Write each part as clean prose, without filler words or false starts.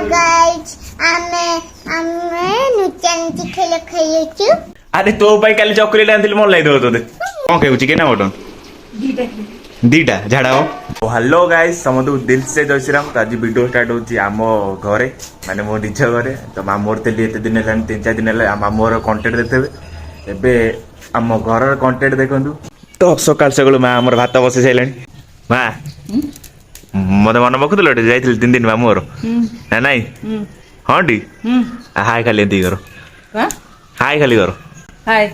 Guys आमे नुचांची खेल खेलुचु। अरे तो भाई काली चॉकलेट आंतिल मन लाई दो तोते कोन कहू चिकन ना मटन दीटा झाड़ा हो। हेलो गाइस समस्त दिल से जय श्री राम। आज वीडियो स्टार्ट होची आम घरे माने मो निज घरे तो मामोर तेली एते दिन हेलान 3-4 दिन हेला मामोर कंटेंट देखतेबे एबे आम घर कंटेंट देखंतु। तो सकाल सकाल माँ आमर भात बसै साइलानी माँ मत मन पकुल जाइल 3 दिन मामोर ना नाई हाँ टी हाय खाली एति करो हाय खाली करो हाय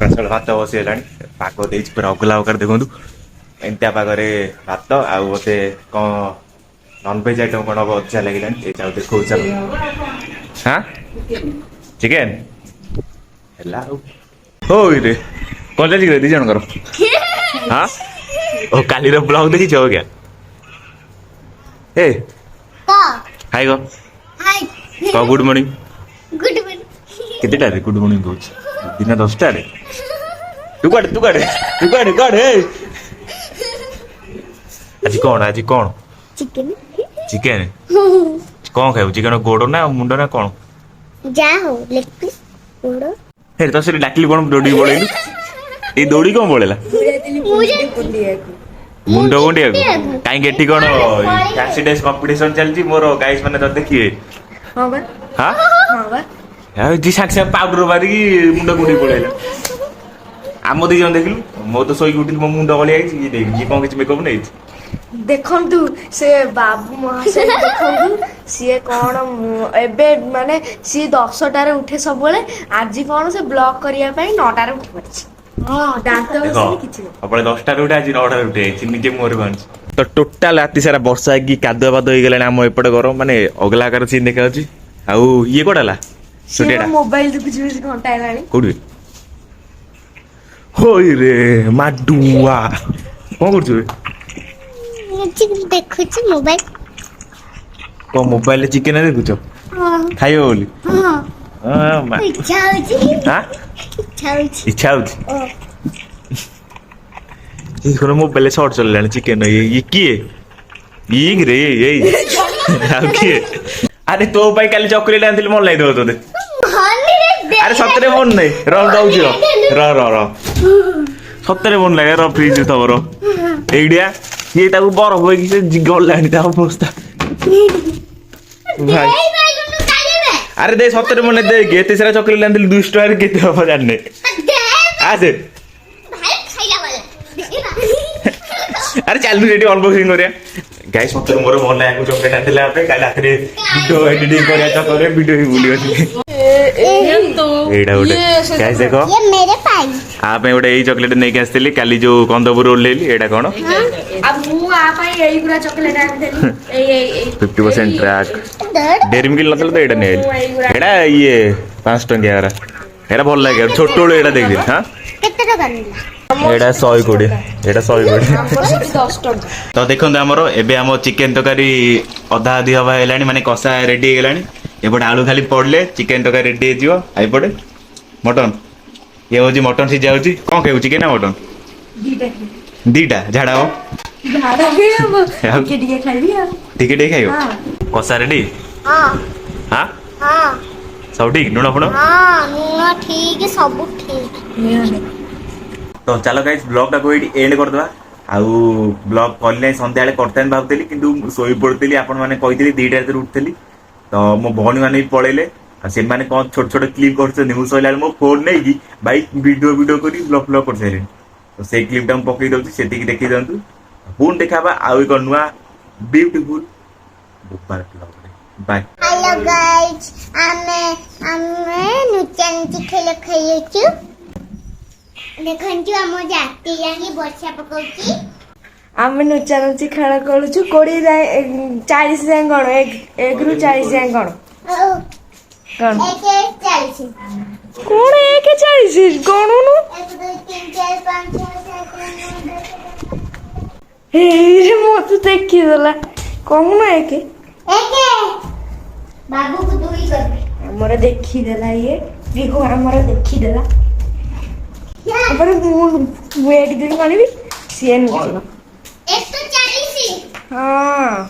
सकाल भात बसै हेलानी पाग देछि पूरा अगला आकार देखंतु एंता पागरे भात आउ मते कौन नॉनवेज आइटम कौन हम अच्छा लगे ये देखो चल हाँ चिकेन रे कौन जाए दी जन कर हाँ ओ काली रो ब्लॉग देखी छो क्या ए हाय गो हाय गुड मॉर्निंग केतेटा रे गुड मॉर्निंग कहूछ दिन 10टा रे तू काढे आज कौन चिकन चिकेन कौन खाऊ चिकेन गोड़ ना मुंड ना कौन जा हो लेग पीस गोड़ हे तो से डाकली कौन दौड़ी बोलेलु ए दौड़ी कौन बोलेला मुंड गोंडिया काई गेटी कौन एक्सीडेंट कंपटीशन चलची मोर गाइस माने तो देखिए हां बा हां हां बा यार जी साक्षी पाउडर मारी मुंड गुडी बोलेला आम दी जन देखलु मो तो सोई गुटी मो मुंड गली आइछि ये देख ये कौन किछ मेकअप नै देखंतु से बाबू महाशय देखंतु सी कौन एबे माने सी 10टारे उठे सब बेले आज कौन से ब्लॉक करिया पई 9टारे उठ पड़छि हां दांत से किछ अपने 10टारे उठे आज 9टारे उठे निजे मोर बांच तो टोटल राति सारा वर्षा की कादुआ बाद होई गेलानी हम एपटे घर माने अगला आकार सीन देखा अछि आउ ये कोडाला छोटेटा मोबाइल देखुछि घंटा हेलानी कोडी होई रे माडुआ कोन करछु रे चिकन देखुची मोबाइल को मोबाइल चिकेन देखुछो हां खाइयो बोली हां हां इच्छा होची हां इच्छा होची ये कोन मोबाइल शॉर्ट चल लानी चिकेन ये किए ये रे ये हां किए अरे तो भाई काली चॉकलेट आंतिल मन लाई दो तोते अरे सतरे मन नै र दउछि र सतरे मन लागे र फ्रिज थबर एडिया ये ताको बरफ होई कि से जिगल लानी ता अवस्था भाई अरे दे सतरे मन दे केते सारा चॉकलेट लांदिल 2 स्टार केते हो जाने आ दे अरे चल रेडी अनबॉक्सिंग करिया गाइस सतरे मोर मन लागे चॉकलेट आंदिला पे काल रात रे वीडियो एडिटिंग करिया त करे वीडियो ही बोलियो एडा उडे गाइस देखो ये मेरे पाई आप एडा एई चॉकलेट नै के आस्तिली काली जो कंदपुर ओलेली एडा कोन अब मु आ पाई एई पूरा चॉकलेट आंदेली ए 50% ट्रैक डेरी मिल्क नथल तो एडा नै एडा ये 5 टंकिया वाला एडा भल लागे छोटो एडा देख दे हां केते टका मिला एडा 120 एडा 120 10 टका तो देखंत हमरो एबे हम चिकन तकारी आधा आधी हवा हेलानी माने कसा रेडी हेलानी एपटे आलू खाली पड़ले चिकन तकारी रेडी हे जिवो आइ पड़े मटन ये होजी मटन सिझा होजी कोन कहू चिकन ना मटन दीटा झाड़ा हो झाड़ा भी अब के खाइबी टिके खाइबो कसा रेडी हां हां हां सब ठीक नुना फुना हां नुना ठीक सब ठीक तो चलो गाइस ब्लॉग टा को एंड कर दवा आउ ब्लॉग कॉल संध्या करते भावली कि शोई पड़ती आपण मैंने कही 2टा रात उठली तो मो भौणी मैंने पलैले से मैंने कौन छोट छोट क्लिप कर मो फोन नहीं कि भाई वीडियो कर ब्लॉग ब्लॉग कर सारे तो से क्लिपटा पकई दूसरी से देखी दिखाँ पुणी देखा आउ एक नुआ ब्यूटीफुल बाय। हेलो गाइस आमे नुचांची खेल खेलुचु देखंतु हम जाती जानी वर्षा पकोची आमे नुचानुची खेल करूछु कोडी 40 जाय गण एक रु 40 जाय गण गण 140 कोण 140 गणनु 1 2 3 4 5 6 7 8 हे मो तो देखि देला कहू ना एक बाबू को 2 कर हमरे देखि देला ये देखो हमरे देखि देला पर वेट दिन गणी भी सीएन 140 140 हां